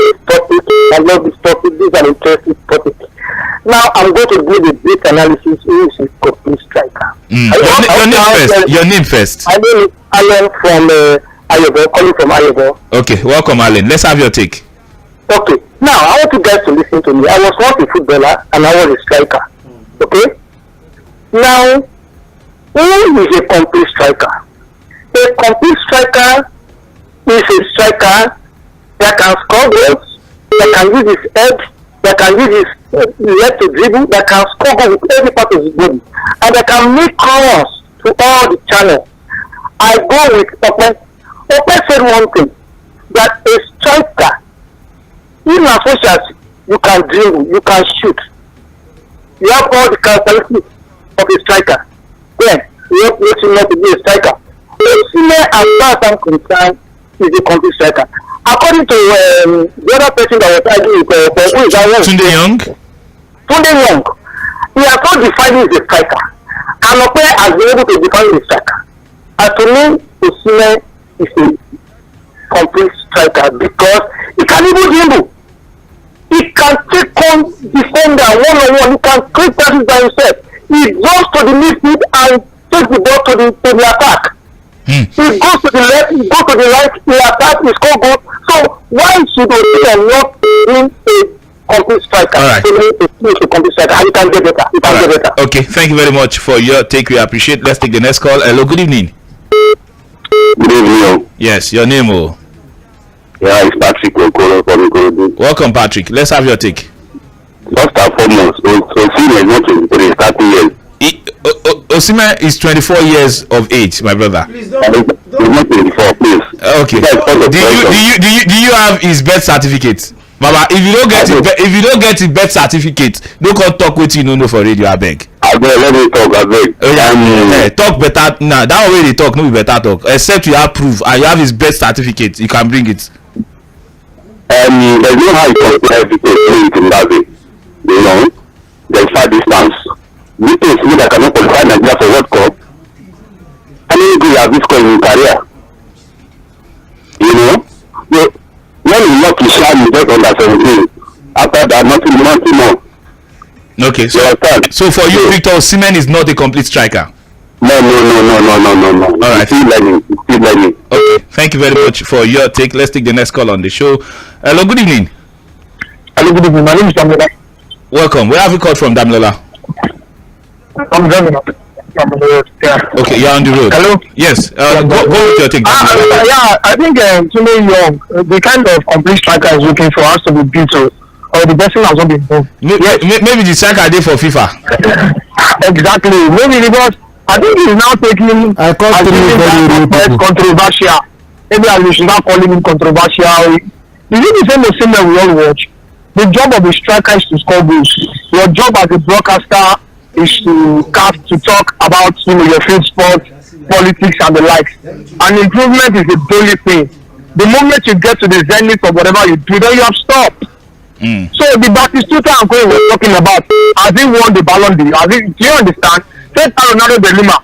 this topic. This is an interesting topic. Now I'm going to do the brief analysis who is a complete striker. Your name first. My name is Alan from Ayobo, calling from Ayobo. Okay, welcome Alan. Let's have your take. Okay, now I want you guys to listen to me. I was once a footballer and I was a striker. Okay? Now, who is a complete striker? A complete striker is a striker that can score goals, that can use his head, that can use his left to dribble, that can score goals with every part of his body, and that can make runs to all the channels. I go with Okwe. Ope said one thing, that a striker, in as much as you can dribble, you can shoot, you have all the characteristics of a striker, then you have nothing not to be a striker. Osimhen, as far as I'm concerned, is a complete striker. According to the other person that was arguing with who is that one? Tunde Young. Tunde Young. He has not defined him as a striker. And Ope has been able to define him as a striker. And to me, Osimhen is a complete striker because he can even dribble. He can take on defender one-on-one. He can create passes by himself. He goes to the midfield and takes the ball to the attack. He goes to the left, he goes to the right, he attacks, he scores goal. So why should Osimhen not be a complete striker? All right. A complete striker. And he can get better. He can get better. Okay, thank you very much for your take. We appreciate. Let's take the next call. Hello, good evening. Good evening. Yes, your name, oh. Yeah, it's Patrick Okoro from Ikorodu. Welcome, Patrick. Let's have your take. First and foremost, Osimhen is not 23, 30 years. Osimhen is 24 years of age, my brother. He's not 24, please. Okay. Do you have his birth certificate? Baba, if you don't get his birth certificate, don't come talk with you no for radio, I beg. Let me talk, I beg. Talk better now. That way they talk, no be better talk. Except you have proof and you have his birth certificate, you can bring it. There's no how you compare everything with Zimbabwe. You know, there's far distance. We can see that cannot qualify Nigeria for World Cup. How many goals have this scored in his career? You know, when he knocked his shot, he just under 17. After that, nothing more. Okay, so for you, Victor Osimhen is not a complete striker. No. All right. Still learning. Okay, thank you very much for your take. Let's take the next call on the show. Hello, good evening. Hello, good evening. My name is Damilola. Welcome. Where have you called from, Damilola? I'm driving up. Okay, you're on the road. Hello. Yes. Go with your take. Yeah, I think Tunde Young, the kind of complete striker is looking for has to be built, or the person has not been born. Maybe the striker dey for FIFA. Exactly. Maybe because I think he's now taking. I call him controversial. Maybe I should not call him controversial. Is it the same Osimhen we all watch? The job of a striker is to score goals. Your job as a broadcaster is to talk about your field sport, politics and the likes. And improvement is a daily thing. The moment you get to the zenith of whatever you do, then you have stopped. So the Batistuta and Koe was talking about, has he won the Ballon d'Or? Do you understand? Say Ronaldo de Lima.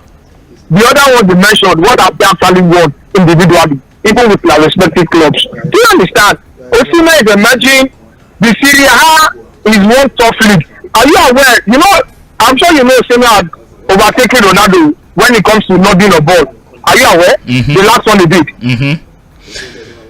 The other one they mentioned, what have they actually won individually, even with their respective clubs. Do you understand? Osimhen is emerging. The Serie A is one tough league. Are you aware? You know, I'm sure you know Osimhen had overtaken Ronaldo when it comes to nodding a ball. Are you aware? The last one he did.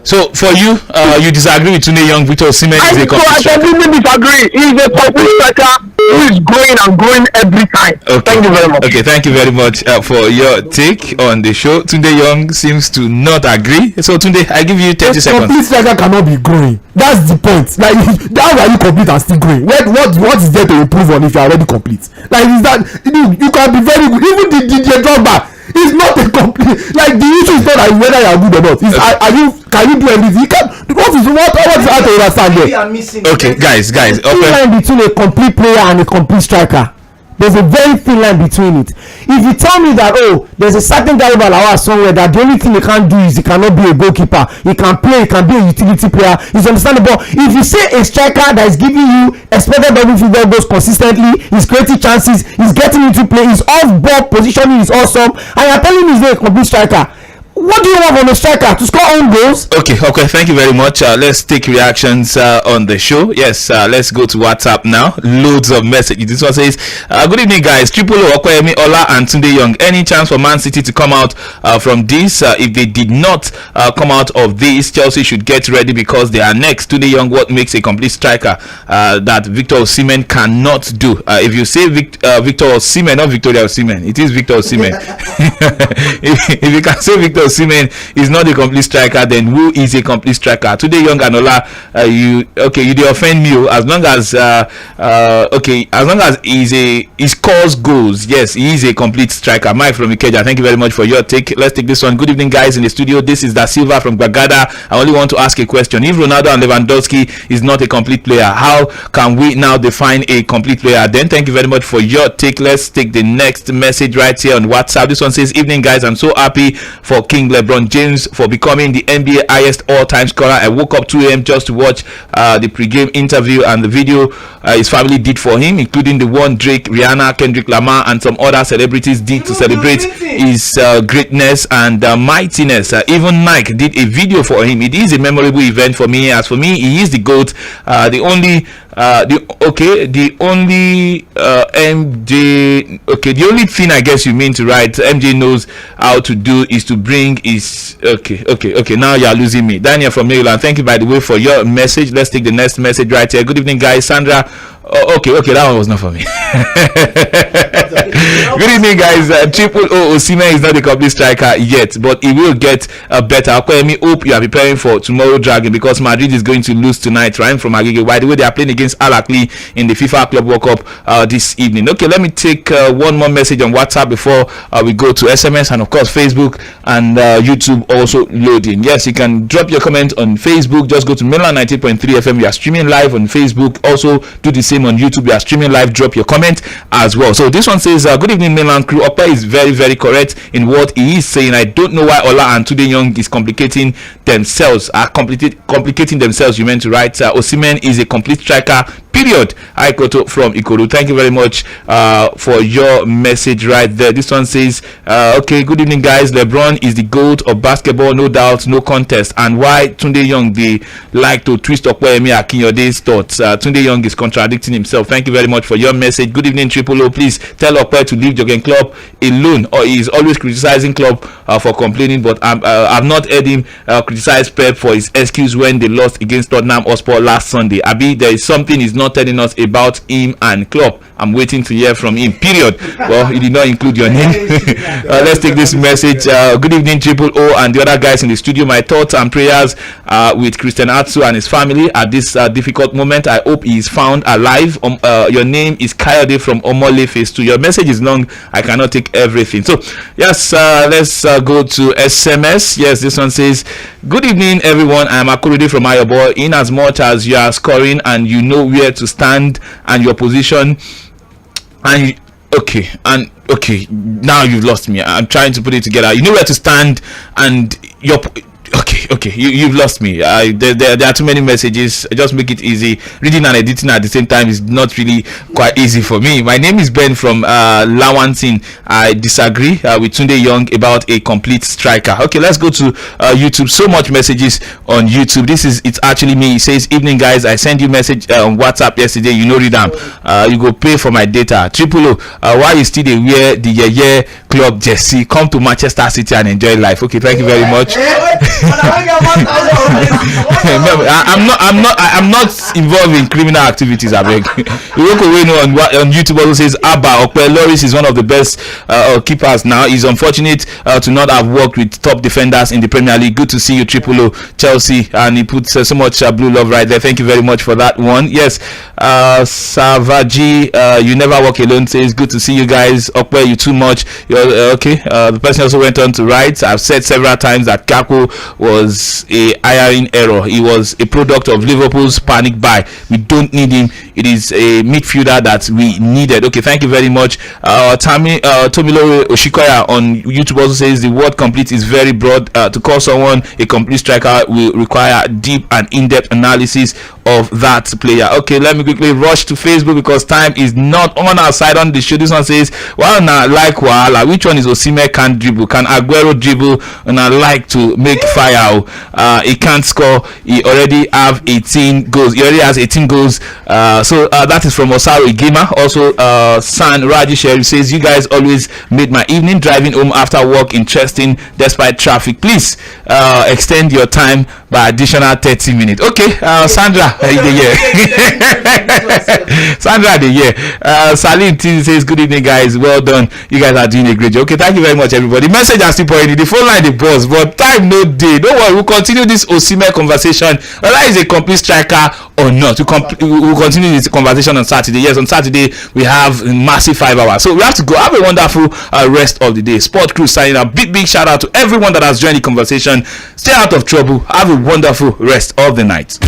So for you, you disagree with Tunde Young? Victor Osimhen is a complete striker. I completely disagree. He's a complete striker who is growing and growing every time. Okay. Thank you very much. Okay, thank you very much for your take on the show. Tunde Young seems to not agree. So Tunde, I give you 30 seconds. Complete striker cannot be growing. That's the point. Like, how are you complete and still growing? What is there to improve on if you are already complete? Like, is that you can be very good. Even the DJ Drogba is not a complete. Like, the issue is not like whether you are good or not. It's can you do everything? You can. What is hard to understand there? Okay, guys. There's a thin line between a complete player and a complete striker. There's a very thin line between it. If you tell me that there's a certain Garba Lawal somewhere that the only thing he can't do is he cannot be a goalkeeper, he can play, he can be a utility player, it's understandable. If you say a striker that is giving you expected double figure goals consistently, he's creating chances, he's getting into play, his off-ball positioning is awesome, and you're telling me he's not a complete striker, what do you want from a striker? To score own goals? Okay, thank you very much. Let's take reactions on the show. Yes, let's go to WhatsApp now. Loads of messages. This one says, good evening guys, Triple O, Okoyemi, Ola and Tunde Young. Any chance for Man City to come out from this? If they did not come out of this, Chelsea should get ready because they are next. Tunde Young, what makes a complete striker that Victor Osimhen cannot do? If you say Victor Osimhen, not Victoria Osimhen, it is Victor Osimhen. if you can say Victor Osimhen is not a complete striker, then who is a complete striker? Today, Young Anola, you dey offend me. As long as he scores goals, yes, he is a complete striker. Mike from Ikeja, thank you very much for your take. Let's take this one. Good evening, guys in the studio. This is Da Silva from Bagada. I only want to ask a question. If Ronaldo and Lewandowski is not a complete player, how can we now define a complete player? Then thank you very much for your take. Let's take the next message right here on WhatsApp. This one says, evening, guys. I'm so happy for King LeBron James for becoming the NBA highest all-time scorer. I woke up 2 a.m. just to watch the pre-game interview and the video his family did for him, including the one Drake, Rihanna, Kendrick Lamar, and some other celebrities did to celebrate his greatness and mightiness. Even Nike did a video for him. It is a memorable event for me. As for me, he is the GOAT. The only thing I guess you mean to write MJ knows how to do is to bring his okay, now you are losing me. Daniel from Maryland, thank you by the way for your message. Let's take the next message right here. Good evening, guys. Sandra. Okay, that one was not for me. Good evening, guys. Triple O Osimhen is not a complete striker yet, but he will get better. Akwemi, hope you are preparing for tomorrow Dragon, because Madrid is going to lose tonight. Ryan from Agege. By the way, they are playing against Al Ahly in the FIFA Club World Cup this evening. Okay, let me take one more message on WhatsApp before we go to SMS and of course Facebook and YouTube also loading. Yes, you can drop your comment on Facebook. Just go to Mainland 90.3 FM. We are streaming live on Facebook. Also do the same on YouTube. We are streaming live. Drop your comment as well. So this one says, good evening, Mainland crew. Opa is very, very correct in what he is saying. I don't know why Ola and Today Young is complicating themselves. Complicating themselves. You meant to write. Osimhen is a complete striker. Period. Aikoto from Ikoru. Thank you very much for your message right there. This one says, okay, good evening, guys. LeBron is the GOAT of basketball, no doubt, no contest. And why Tunde Young they like to twist Okwemi Akinyode's thoughts? Tunde Young is contradicting himself. Thank you very much for your message. Good evening, Triple O. Please tell Okwe to leave Jurgen Klopp alone, or he is always criticizing Klopp for complaining. But I've not heard him criticize Pep for his excuse when they lost against Tottenham Hotspur last Sunday. Abi, there is something he's not telling us about him and Klopp. I'm waiting to hear from him. Period. Well, he did not include your name. Let's take this message. Good evening, Triple O and the other guys in the studio. My thoughts and prayers with Christian Atsu and his family at this difficult moment. I hope he is found alive. Your name is Kayode from Omole Phase 2. Your message is long. I cannot take everything. So, yes, let's go to SMS. Yes, this one says, good evening, everyone. I am Akurede from Ayobo. In as much as you are scoring and you know where to stand and your position, and okay, now you've lost me. I'm trying to put it together. You know where to stand and your okay, you've lost me. There are too many messages. Just make it easy. Reading and editing at the same time is not really quite easy for me. My name is Ben from Lawantin. I disagree with Tunde Young about a complete striker. Okay, let's go to YouTube. So much messages on YouTube. It's actually me. It says, evening, guys. I sent you message on WhatsApp yesterday. You know, read them. You go pay for my data. Triple O, why you still dey wear the Yeye club jersey? Come to Manchester City and enjoy life. Okay, thank you very much. I'm not involved in criminal activities. I beg. On YouTube also says Abba Okwe Loris is one of the best keepers now. He's unfortunate to not have worked with top defenders in the Premier League. Good to see you, Triple O, Chelsea, and he puts so much blue love right there. Thank you very much for that one. Yes, Savaji, you never walk alone, says good to see you guys. Okwe, you too much. You're okay. The person also went on to write, I've said several times that Kako was a hiring error. He was a product of Liverpool's panic buy. We don't need him. It is a midfielder that we needed. Okay, thank you very much. Tomilore Oshikoya on YouTube also says the word complete is very broad. To call someone a complete striker will require deep and in-depth analysis of that player. Okay, let me quickly rush to Facebook because time is not on our side on the show. This one says, well, now like Wahala, which one is Osimhen can't dribble? Can Aguero dribble? And I like to make fire. He can't score. He already have 18 goals. He already has 18 goals. So that is from Osaru Igima. Also, San Raji Sherry says, you guys always made my evening driving home after work interesting despite traffic. Please extend your time by additional 30 minutes. Okay, Sandra, Sandra, Salim T says, good evening, guys. Well done. You guys are doing a great job. Okay, thank you very much, everybody. Message are still pouring in. The phone line, the boss, but time no day. Don't worry, we'll continue this Osimhen conversation, whether he's a complete striker or not. We'll continue this conversation on Saturday. Yes, on Saturday we have a massive 5 hours, so we have to go. Have a wonderful rest of the day. Sport Crew signing out. Big shout out to everyone that has joined the conversation. Stay out of trouble. Have a wonderful rest of the night.